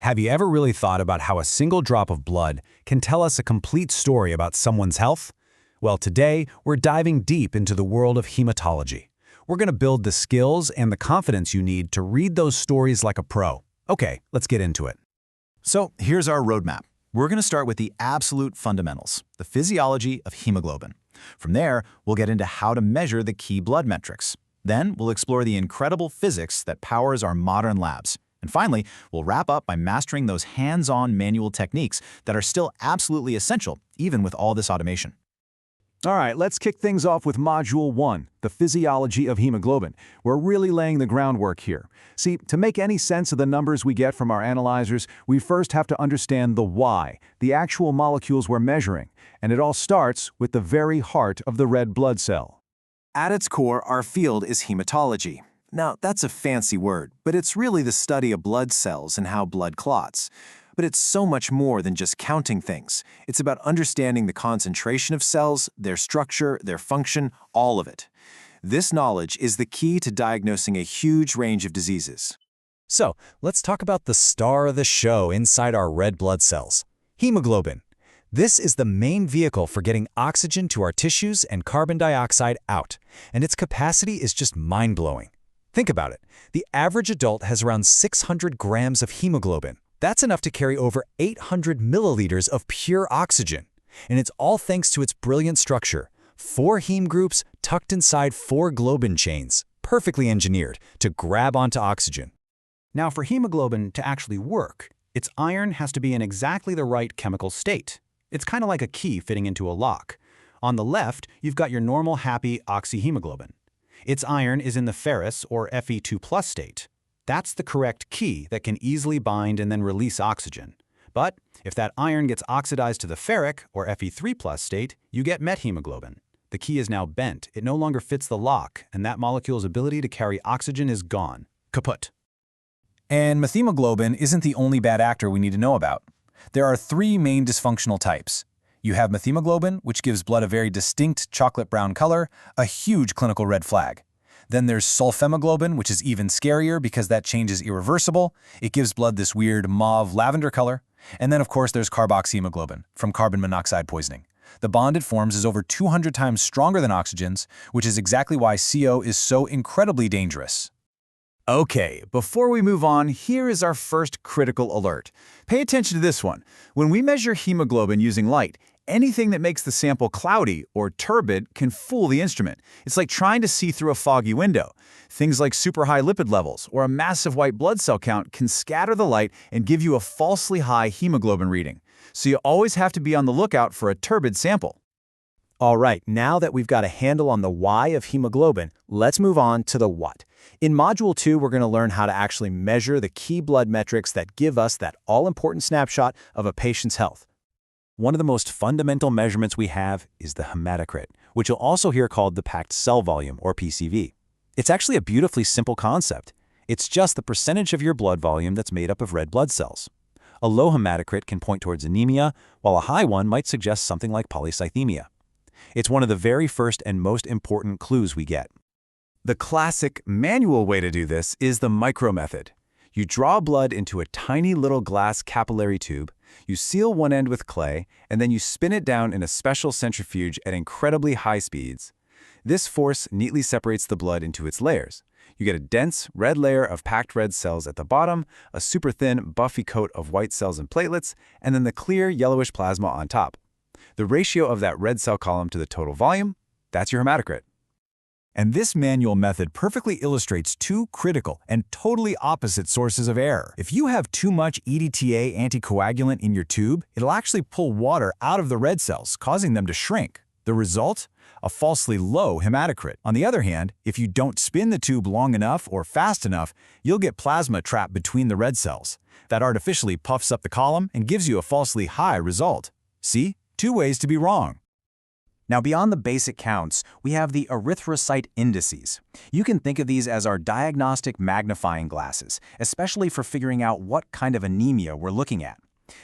Have you ever really thought about how a single drop of blood can tell us a complete story about someone's health? Well, today, we're diving deep into the world of hematology. We're going to build the skills and the confidence you need to read those stories like a pro. Okay, let's get into it. So here's our roadmap. We're going to start with the absolute fundamentals, the physiology of hemoglobin. From there, we'll get into how to measure the key blood metrics. Then we'll explore the incredible physics that powers our modern labs. And finally, we'll wrap up by mastering those hands-on manual techniques that are still absolutely essential, even with all this automation. All right, let's kick things off with Module 1, the physiology of hemoglobin. We're really laying the groundwork here. See, to make any sense of the numbers we get from our analyzers, we first have to understand the why, the actual molecules we're measuring. And it all starts with the very heart of the red blood cell. At its core, our field is hematology. Now, that's a fancy word, but it's really the study of blood cells and how blood clots. But it's so much more than just counting things. It's about understanding the concentration of cells, their structure, their function, all of it. This knowledge is the key to diagnosing a huge range of diseases. So, let's talk about the star of the show inside our red blood cells, hemoglobin. This is the main vehicle for getting oxygen to our tissues and carbon dioxide out, and its capacity is just mind-blowing. Think about it. The average adult has around 600 grams of hemoglobin. That's enough to carry over 800 milliliters of pure oxygen. And it's all thanks to its brilliant structure. 4 heme groups tucked inside 4 globin chains, perfectly engineered to grab onto oxygen. Now, for hemoglobin to actually work, its iron has to be in exactly the right chemical state. It's kind of like a key fitting into a lock. On the left, you've got your normal happy oxyhemoglobin. Its iron is in the ferrous or Fe2+ state. That's the correct key that can easily bind and then release oxygen. But if that iron gets oxidized to the ferric or Fe3+ state, you get methemoglobin. The key is now bent. It no longer fits the lock, and that molecule's ability to carry oxygen is gone. Kaput. And methemoglobin isn't the only bad actor we need to know about. There are 3 main dysfunctional types. You have methemoglobin, which gives blood a very distinct chocolate brown color, a huge clinical red flag. Then there's sulfhemoglobin, which is even scarier because that change is irreversible. It gives blood this weird mauve lavender color. And then, of course, there's carboxyhemoglobin from carbon monoxide poisoning. The bond it forms is over 200 times stronger than oxygen's, which is exactly why CO is so incredibly dangerous. Okay, before we move on, here is our first critical alert. Pay attention to this one. When we measure hemoglobin using light, anything that makes the sample cloudy or turbid can fool the instrument. It's like trying to see through a foggy window. Things like super high lipid levels or a massive white blood cell count can scatter the light and give you a falsely high hemoglobin reading. So you always have to be on the lookout for a turbid sample. All right, now that we've got a handle on the why of hemoglobin, let's move on to the what. In Module 2, we're going to learn how to actually measure the key blood metrics that give us that all-important snapshot of a patient's health. One of the most fundamental measurements we have is the hematocrit, which you'll also hear called the packed cell volume, or PCV. It's actually a beautifully simple concept. It's just the percentage of your blood volume that's made up of red blood cells. A low hematocrit can point towards anemia, while a high one might suggest something like polycythemia. It's one of the very first and most important clues we get. The classic manual way to do this is the micro method. You draw blood into a tiny little glass capillary tube, you seal one end with clay, and then you spin it down in a special centrifuge at incredibly high speeds. This force neatly separates the blood into its layers. You get a dense red layer of packed red cells at the bottom, a super thin, buffy coat of white cells and platelets, and then the clear yellowish plasma on top. The ratio of that red cell column to the total volume, that's your hematocrit. And this manual method perfectly illustrates 2 critical and totally opposite sources of error. If you have too much EDTA anticoagulant in your tube, it'll actually pull water out of the red cells, causing them to shrink. The result? A falsely low hematocrit. On the other hand, if you don't spin the tube long enough or fast enough, you'll get plasma trapped between the red cells. That artificially puffs up the column and gives you a falsely high result. See? 2 ways to be wrong. Now, beyond the basic counts, we have the erythrocyte indices. You can think of these as our diagnostic magnifying glasses, especially for figuring out what kind of anemia we're looking at.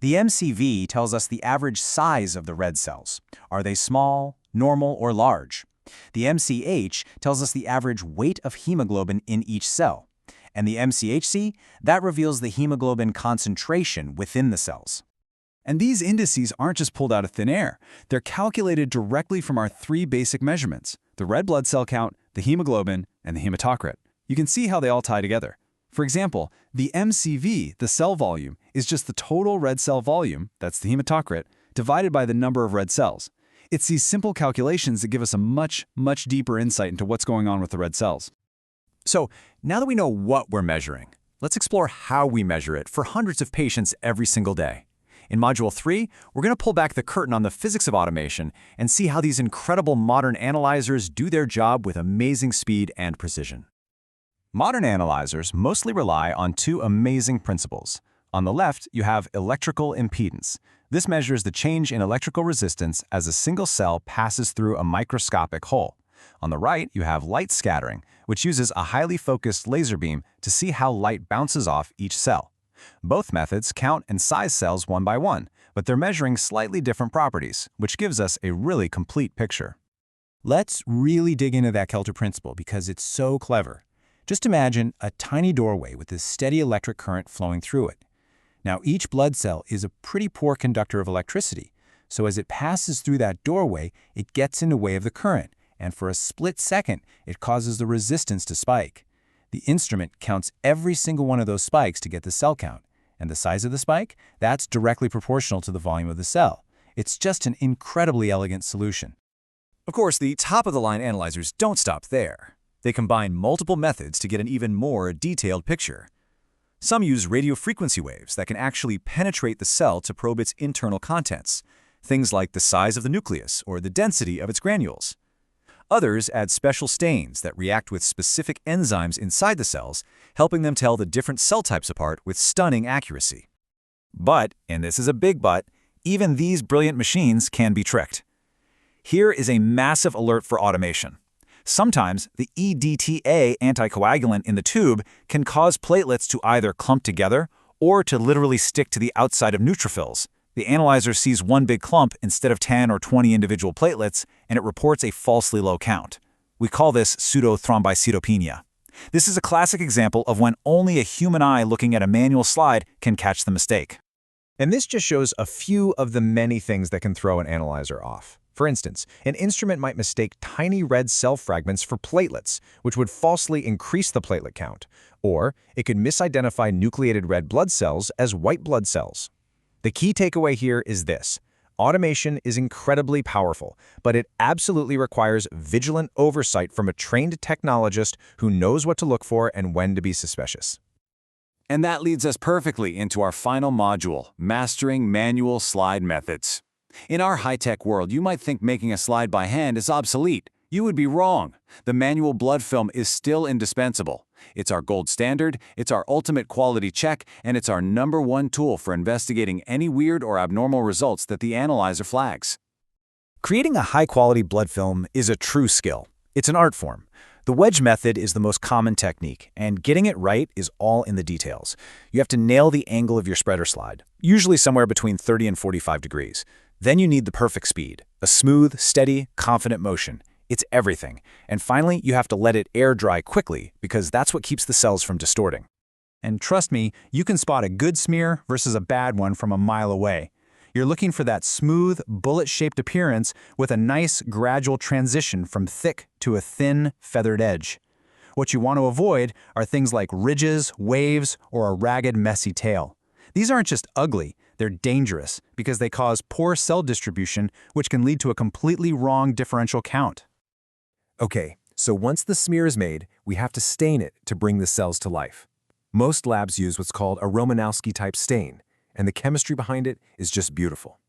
The MCV tells us the average size of the red cells. Are they small, normal, or large? The MCH tells us the average weight of hemoglobin in each cell. And the MCHC, that reveals the hemoglobin concentration within the cells. And these indices aren't just pulled out of thin air. They're calculated directly from our three basic measurements: the red blood cell count, the hemoglobin, and the hematocrit. You can see how they all tie together. For example, the MCV, the cell volume, is just the total red cell volume, that's the hematocrit, divided by the number of red cells. It's these simple calculations that give us a much deeper insight into what's going on with the red cells. So, now that we know what we're measuring, let's explore how we measure it for hundreds of patients every single day. In Module 3, we're going to pull back the curtain on the physics of automation and see how these incredible modern analyzers do their job with amazing speed and precision. Modern analyzers mostly rely on two amazing principles. On the left, you have electrical impedance. This measures the change in electrical resistance as a single cell passes through a microscopic hole. On the right, you have light scattering, which uses a highly focused laser beam to see how light bounces off each cell. Both methods count and size cells one by one, but they're measuring slightly different properties, which gives us a really complete picture. Let's really dig into that Kelter principle because it's so clever. Just imagine a tiny doorway with a steady electric current flowing through it. Now, each blood cell is a pretty poor conductor of electricity, so as it passes through that doorway, it gets in the way of the current, and for a split second, it causes the resistance to spike. The instrument counts every single one of those spikes to get the cell count, and the size of the spike, that's directly proportional to the volume of the cell. It's just an incredibly elegant solution. Of course, the top-of-the-line analyzers don't stop there. They combine multiple methods to get an even more detailed picture. Some use radio frequency waves that can actually penetrate the cell to probe its internal contents, things like the size of the nucleus or the density of its granules. Others add special stains that react with specific enzymes inside the cells, helping them tell the different cell types apart with stunning accuracy. But, and this is a big but, even these brilliant machines can be tricked. Here is a massive alert for automation. Sometimes the EDTA anticoagulant in the tube can cause platelets to either clump together or to literally stick to the outside of neutrophils. The analyzer sees one big clump instead of 10 or 20 individual platelets, and it reports a falsely low count. We call this pseudo-thrombocytopenia. This is a classic example of when only a human eye looking at a manual slide can catch the mistake. And this just shows a few of the many things that can throw an analyzer off. For instance, an instrument might mistake tiny red cell fragments for platelets, which would falsely increase the platelet count. Or it could misidentify nucleated red blood cells as white blood cells. The key takeaway here is this. Automation is incredibly powerful, but it absolutely requires vigilant oversight from a trained technologist who knows what to look for and when to be suspicious. And that leads us perfectly into our final module, Mastering Manual Slide Methods. In our high-tech world, you might think making a slide by hand is obsolete. You would be wrong. The manual blood film is still indispensable. It's our gold standard, it's our ultimate quality check, and it's our #1 tool for investigating any weird or abnormal results that the analyzer flags. Creating a high-quality blood film is a true skill. It's an art form. The wedge method is the most common technique, and getting it right is all in the details. You have to nail the angle of your spreader slide, usually somewhere between 30 and 45 degrees. Then you need the perfect speed, a smooth, steady, confident motion. It's everything. And finally, you have to let it air dry quickly because that's what keeps the cells from distorting. And trust me, you can spot a good smear versus a bad one from a mile away. You're looking for that smooth, bullet-shaped appearance with a nice, gradual transition from thick to a thin, feathered edge. What you want to avoid are things like ridges, waves, or a ragged, messy tail. These aren't just ugly, they're dangerous because they cause poor cell distribution, which can lead to a completely wrong differential count. Okay, so once the smear is made, we have to stain it to bring the cells to life. Most labs use what's called a Romanowski-type stain, and the chemistry behind it is just beautiful.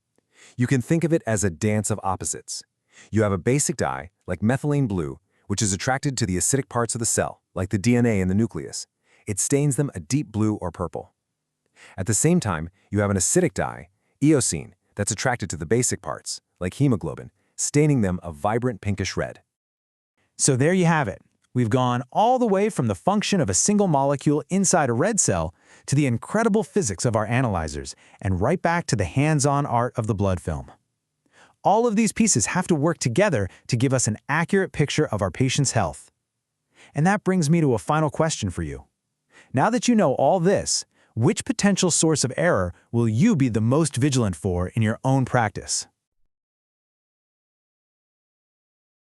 You can think of it as a dance of opposites. You have a basic dye, like methylene blue, which is attracted to the acidic parts of the cell, like the DNA in the nucleus. It stains them a deep blue or purple. At the same time, you have an acidic dye, eosine, that's attracted to the basic parts, like hemoglobin, staining them a vibrant pinkish red. So there you have it. We've gone all the way from the function of a single molecule inside a red cell to the incredible physics of our analyzers and right back to the hands-on art of the blood film. All of these pieces have to work together to give us an accurate picture of our patient's health. And that brings me to a final question for you. Now that you know all this, which potential source of error will you be the most vigilant for in your own practice?